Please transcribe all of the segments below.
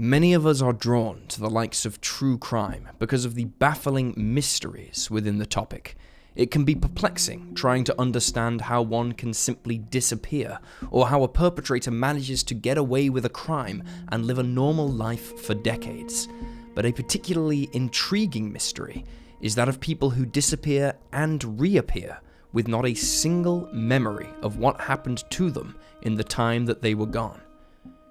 Many of us are drawn to the likes of true crime because of the baffling mysteries within the topic. It can be perplexing trying to understand how one can simply disappear, or how a perpetrator manages to get away with a crime and live a normal life for decades. But a particularly intriguing mystery is that of people who disappear and reappear with not a single memory of what happened to them in the time that they were gone.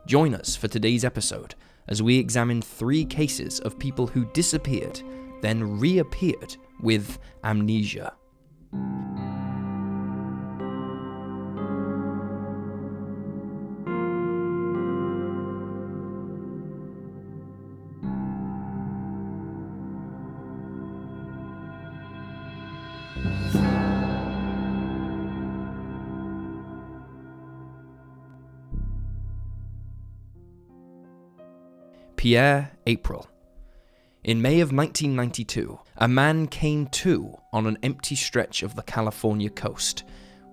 Join us for today's episode as we examine 3 cases of people who disappeared, then reappeared with amnesia. Pierre April. In May of 1992, a man came to on an empty stretch of the California coast.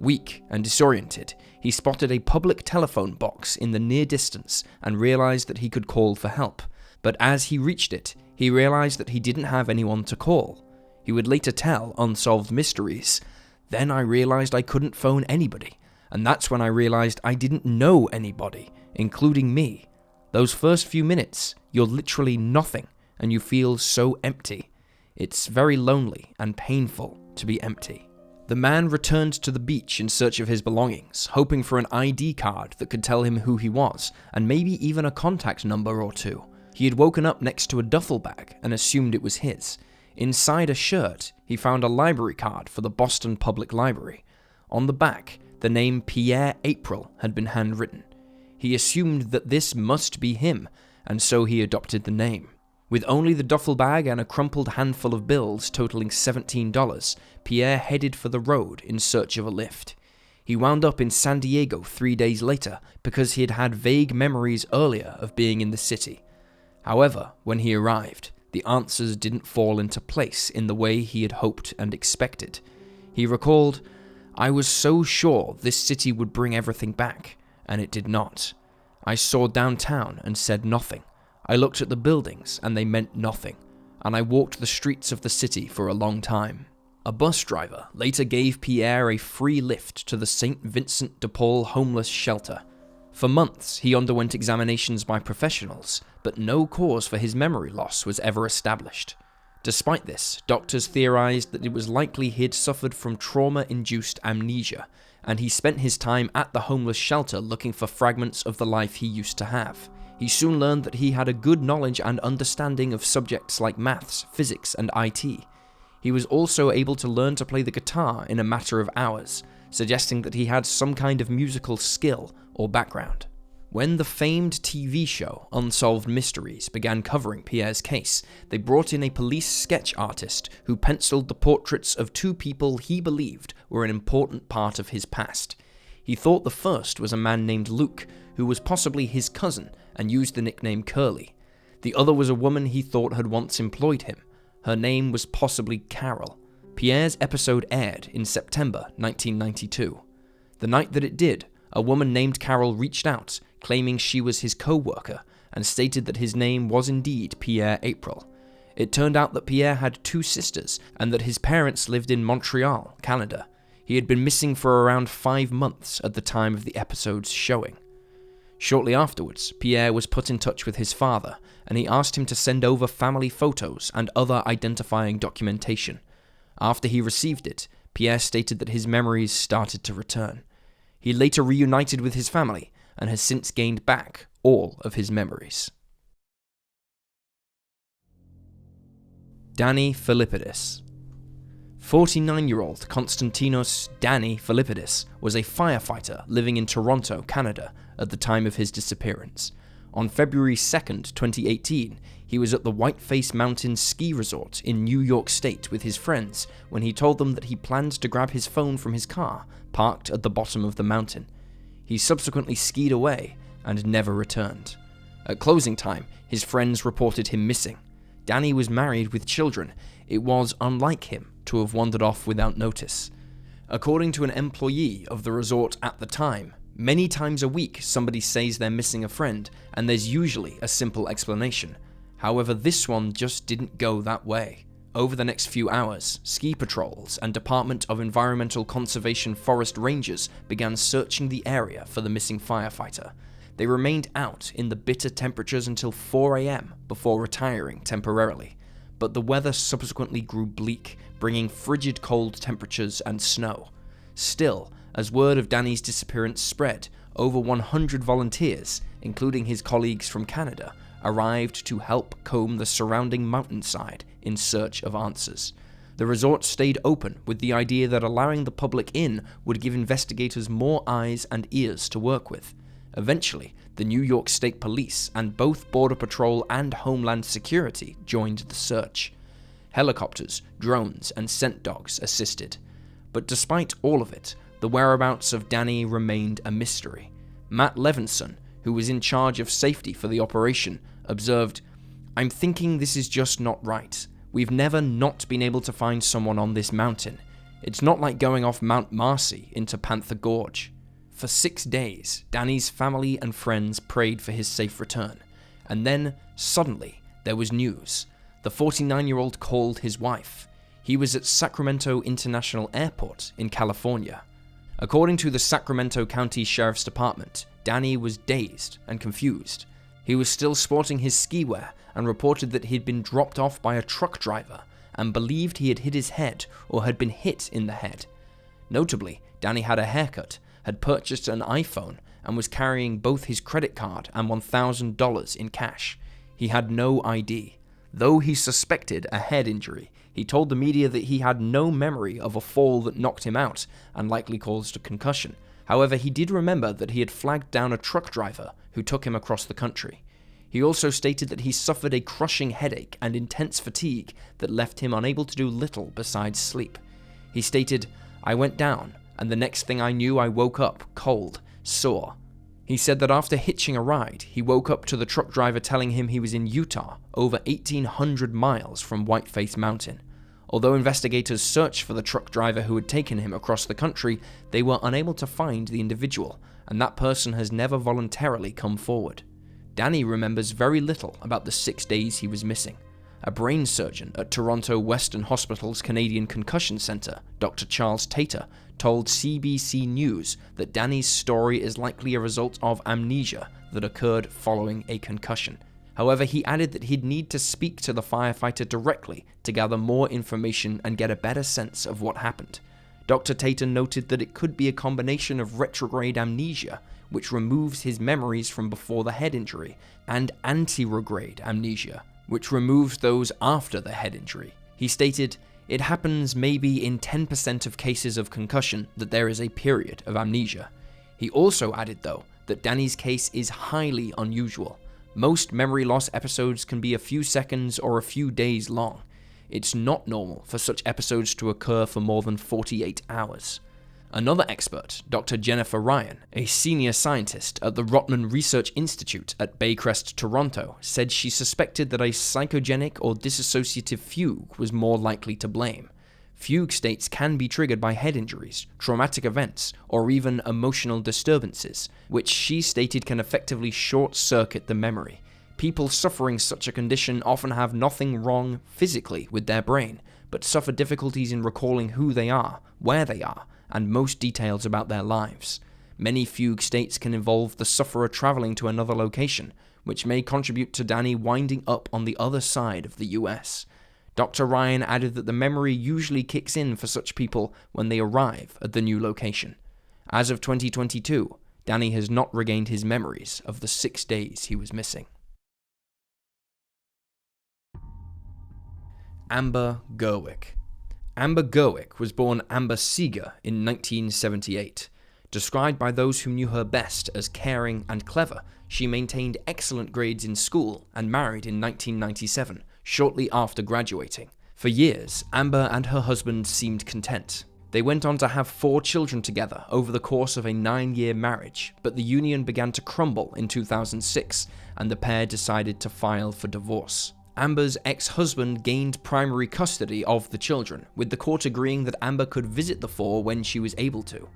Weak and disoriented, he spotted a public telephone box in the near distance and realized that he could call for help. But as he reached it, he realized that he didn't have anyone to call. He would later tell Unsolved Mysteries, "Then I realized I couldn't phone anybody, and that's when I realized I didn't know anybody, including me. Those first few minutes, you're literally nothing, and you feel so empty. It's very lonely and painful to be empty." The man returned to the beach in search of his belongings, hoping for an ID card that could tell him who he was, and maybe even a contact number or 2. He had woken up next to a duffel bag and assumed it was his. Inside a shirt, he found a library card for the Boston Public Library. On the back, the name Pierre April had been handwritten. He assumed that this must be him, and so he adopted the name. With only the duffel bag and a crumpled handful of bills totaling $17, Pierre headed for the road in search of a lift. He wound up in San Diego 3 days later because he had had vague memories earlier of being in the city. However, when he arrived, the answers didn't fall into place in the way he had hoped and expected. He recalled, "I was so sure this city would bring everything back, and it did not. I saw downtown and said nothing. I looked at the buildings and they meant nothing, and I walked the streets of the city for a long time." A bus driver later gave Pierre a free lift to the St. Vincent de Paul homeless shelter. For months, he underwent examinations by professionals, but no cause for his memory loss was ever established. Despite this, doctors theorized that it was likely he had suffered from trauma-induced amnesia, and he spent his time at the homeless shelter looking for fragments of the life he used to have. He soon learned that he had a good knowledge and understanding of subjects like maths, physics, and IT. He was also able to learn to play the guitar in a matter of hours, suggesting that he had some kind of musical skill or background. When the famed TV show Unsolved Mysteries began covering Pierre's case, they brought in a police sketch artist who penciled the portraits of 2 people he believed were an important part of his past. He thought the first was a man named Luke, who was possibly his cousin and used the nickname Curly. The other was a woman he thought had once employed him. Her name was possibly Carol. Pierre's episode aired in September 1992. The night that it did, a woman named Carol reached out, claiming she was his co-worker, and stated that his name was indeed Pierre April. It turned out that Pierre had 2 sisters, and that his parents lived in Montreal, Canada. He had been missing for around 5 months at the time of the episode's showing. Shortly afterwards, Pierre was put in touch with his father, and he asked him to send over family photos and other identifying documentation. After he received it, Pierre stated that his memories started to return. He later reunited with his family, and has since gained back all of his memories. Danny Fillipidis. 49-year-old Konstantinos Danny Fillipidis was a firefighter living in Toronto, Canada, at the time of his disappearance. On February 2nd, 2018, he was at the Whiteface Mountain ski resort in New York State with his friends when he told them that he planned to grab his phone from his car, parked at the bottom of the mountain. He subsequently skied away and never returned. At closing time, his friends reported him missing. Danny was married with children. It was unlike him to have wandered off without notice. According to an employee of the resort at the time, Many times a week, somebody says they're missing a friend, and there's usually a simple explanation. However, this one just didn't go that way. Over the next few hours, ski patrols and Department of Environmental Conservation forest rangers began searching the area for the missing firefighter. They remained out in the bitter temperatures until 4 a.m. before retiring temporarily, but the weather subsequently grew bleak, bringing frigid cold temperatures and snow. Still, as word of Danny's disappearance spread, over 100 volunteers, including his colleagues from Canada, arrived to help comb the surrounding mountainside in search of answers. The resort stayed open with the idea that allowing the public in would give investigators more eyes and ears to work with. Eventually, the New York State Police and both Border Patrol and Homeland Security joined the search. Helicopters, drones, and scent dogs assisted. But despite all of it, the whereabouts of Danny remained a mystery. Matt Levinson, who was in charge of safety for the operation, observed, "I'm thinking this is just not right. We've never not been able to find someone on this mountain. It's not like going off Mount Marcy into Panther Gorge." For 6 days, Danny's family and friends prayed for his safe return. And then, suddenly, there was news. The 49-year-old called his wife. He was at Sacramento International Airport in California. According to the Sacramento County Sheriff's Department, Danny was dazed and confused. He was still sporting his ski wear and reported that he'd been dropped off by a truck driver and believed he had hit his head or had been hit in the head. Notably, Danny had a haircut, had purchased an iPhone, and was carrying both his credit card and $1,000 in cash. He had no ID. Though he suspected a head injury, he told the media that he had no memory of a fall that knocked him out and likely caused a concussion. However, he did remember that he had flagged down a truck driver who took him across the country. He also stated that he suffered a crushing headache and intense fatigue that left him unable to do little besides sleep. He stated, "I went down, and the next thing I knew I woke up cold, sore." He said that after hitching a ride, he woke up to the truck driver telling him he was in Utah, over 1,800 miles from Whiteface Mountain. Although investigators searched for the truck driver who had taken him across the country, they were unable to find the individual, and that person has never voluntarily come forward. Danny remembers very little about the 6 days he was missing. A brain surgeon at Toronto Western Hospital's Canadian Concussion Centre, Dr. Charles Tater, told CBC News that Danny's story is likely a result of amnesia that occurred following a concussion. However, he added that he'd need to speak to the firefighter directly to gather more information and get a better sense of what happened. Dr. Tater noted that it could be a combination of retrograde amnesia, which removes his memories from before the head injury, and anterograde amnesia, which removes those after the head injury. He stated, "It happens maybe in 10% of cases of concussion that there is a period of amnesia." He also added, though, that Danny's case is highly unusual. Most memory loss episodes can be a few seconds or a few days long. It's not normal for such episodes to occur for more than 48 hours. Another expert, Dr. Jennifer Ryan, a senior scientist at the Rotman Research Institute at Baycrest, Toronto, said she suspected that a psychogenic or dissociative fugue was more likely to blame. Fugue states can be triggered by head injuries, traumatic events, or even emotional disturbances, which she stated can effectively short-circuit the memory. People suffering such a condition often have nothing wrong physically with their brain, but suffer difficulties in recalling who they are, where they are, and most details about their lives. Many fugue states can involve the sufferer traveling to another location, which may contribute to Danny winding up on the other side of the US. Dr. Ryan added that the memory usually kicks in for such people when they arrive at the new location. As of 2022, Danny has not regained his memories of the 6 days he was missing. Amber Gerweck. Amber Gerweck was born Amber Seeger in 1978. Described by those who knew her best as caring and clever, she maintained excellent grades in school and married in 1997, shortly after graduating. For years, Amber and her husband seemed content. They went on to have 4 children together over the course of a 9-year marriage, but the union began to crumble in 2006, and the pair decided to file for divorce. Amber's ex-husband gained primary custody of the children, with the court agreeing that Amber could visit the 4 when she was able to.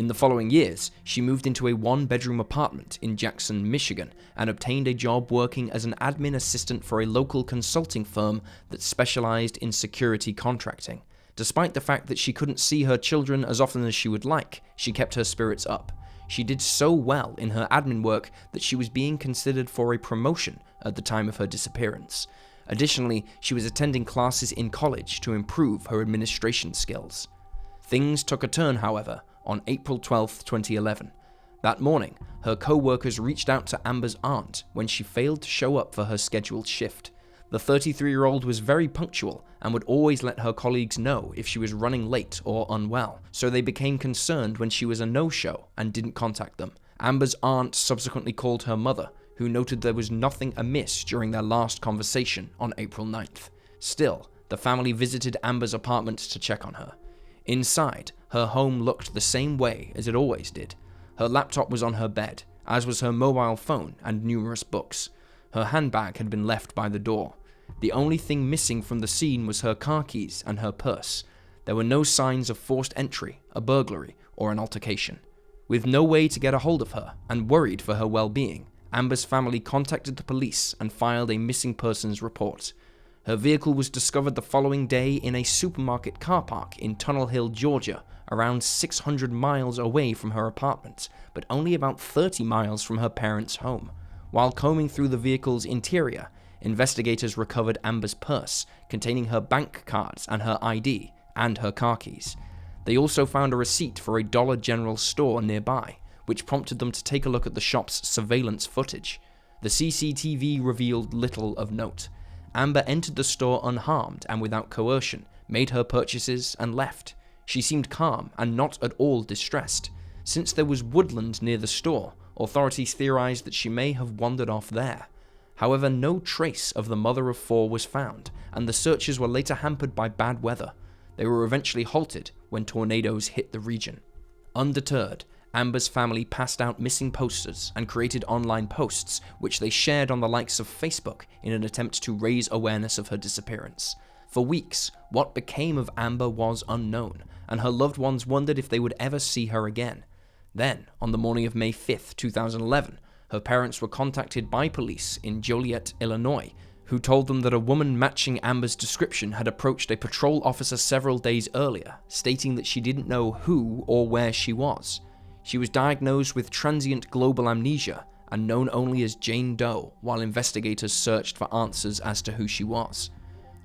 In the following years, she moved into a one-bedroom apartment in Jackson, Michigan, and obtained a job working as an admin assistant for a local consulting firm that specialized in security contracting. Despite the fact that she couldn't see her children as often as she would like, she kept her spirits up. She did so well in her admin work that she was being considered for a promotion at the time of her disappearance. Additionally, she was attending classes in college to improve her administration skills. Things took a turn, however, on April 12, 2011. That morning, her co-workers reached out to Amber's aunt when she failed to show up for her scheduled shift. The 33-year-old was very punctual and would always let her colleagues know if she was running late or unwell, so they became concerned when she was a no-show and didn't contact them. Amber's aunt subsequently called her mother, who noted there was nothing amiss during their last conversation on April 9th. Still, the family visited Amber's apartment to check on her. Inside, her home looked the same way as it always did. Her laptop was on her bed, as was her mobile phone and numerous books. Her handbag had been left by the door. The only thing missing from the scene was her car keys and her purse. There were no signs of forced entry, a burglary, or an altercation. With no way to get a hold of her, and worried for her well-being, Amber's family contacted the police and filed a missing persons report. Her vehicle was discovered the following day in a supermarket car park in Tunnel Hill, Georgia, around 600 miles away from her apartment, but only about 30 miles from her parents' home. While combing through the vehicle's interior, investigators recovered Amber's purse, containing her bank cards and her ID, and her car keys. They also found a receipt for a Dollar General store nearby, which prompted them to take a look at the shop's surveillance footage. The CCTV revealed little of note. Amber entered the store unharmed and without coercion, made her purchases, and left. She seemed calm and not at all distressed. Since there was woodland near the store, authorities theorized that she may have wandered off there. However, no trace of the mother of four was found, and the searches were later hampered by bad weather. They were eventually halted when tornadoes hit the region. Undeterred, Amber's family passed out missing posters and created online posts, which they shared on the likes of Facebook in an attempt to raise awareness of her disappearance. For weeks, what became of Amber was unknown, and her loved ones wondered if they would ever see her again. Then, on the morning of May 5, 2011, her parents were contacted by police in Joliet, Illinois, who told them that a woman matching Amber's description had approached a patrol officer several days earlier, stating that she didn't know who or where she was. She was diagnosed with transient global amnesia and known only as Jane Doe while investigators searched for answers as to who she was.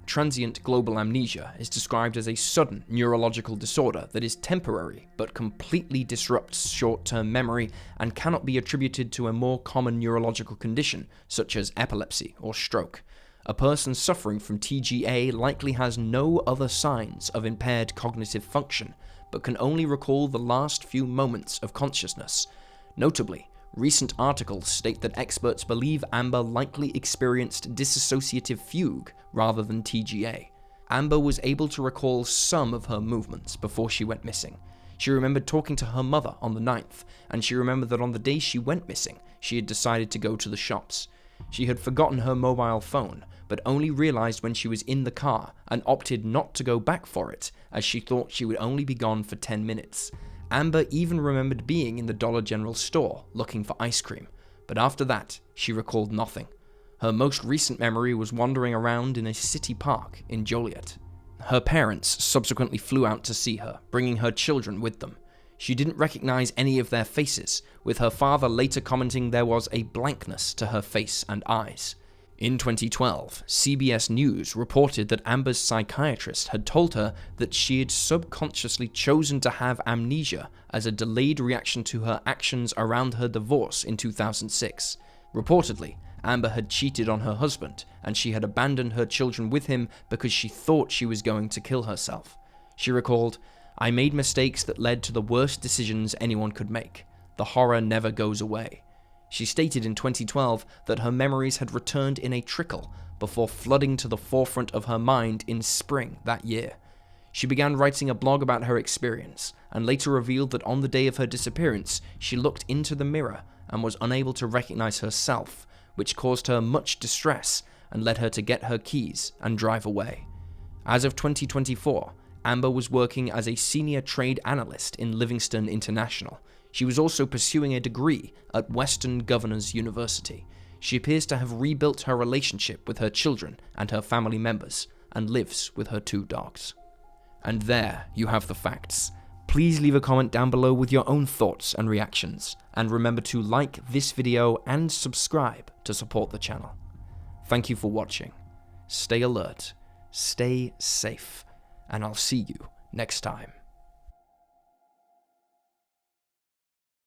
Transient global amnesia is described as a sudden neurological disorder that is temporary but completely disrupts short-term memory and cannot be attributed to a more common neurological condition such as epilepsy or stroke. A person suffering from TGA likely has no other signs of impaired cognitive function, but can only recall the last few moments of consciousness. Notably, recent articles state that experts believe Amber likely experienced dissociative fugue rather than TGA. Amber was able to recall some of her movements before she went missing. She remembered talking to her mother on the 9th, and she remembered that on the day she went missing, she had decided to go to the shops. She had forgotten her mobile phone, but only realized when she was in the car and opted not to go back for it, as she thought she would only be gone for 10 minutes. Amber even remembered being in the Dollar General store looking for ice cream, but after that, she recalled nothing. Her most recent memory was wandering around in a city park in Joliet. Her parents subsequently flew out to see her, bringing her children with them. She didn't recognize any of their faces, with her father later commenting there was a blankness to her face and eyes. In 2012, CBS News reported that Amber's psychiatrist had told her that she had subconsciously chosen to have amnesia as a delayed reaction to her actions around her divorce in 2006. Reportedly, Amber had cheated on her husband, and she had abandoned her children with him because she thought she was going to kill herself. She recalled, "I made mistakes that led to the worst decisions anyone could make. The horror never goes away." She stated in 2012 that her memories had returned in a trickle before flooding to the forefront of her mind in spring that year. She began writing a blog about her experience, and later revealed that on the day of her disappearance, she looked into the mirror and was unable to recognize herself, which caused her much distress and led her to get her keys and drive away. As of 2024, Amber was working as a senior trade analyst in Livingston International. She was also pursuing a degree at Western Governors University. She appears to have rebuilt her relationship with her children and her family members, and lives with her 2 dogs. And there you have the facts. Please leave a comment down below with your own thoughts and reactions, and remember to like this video and subscribe to support the channel. Thank you for watching. Stay alert, stay safe, and I'll see you next time.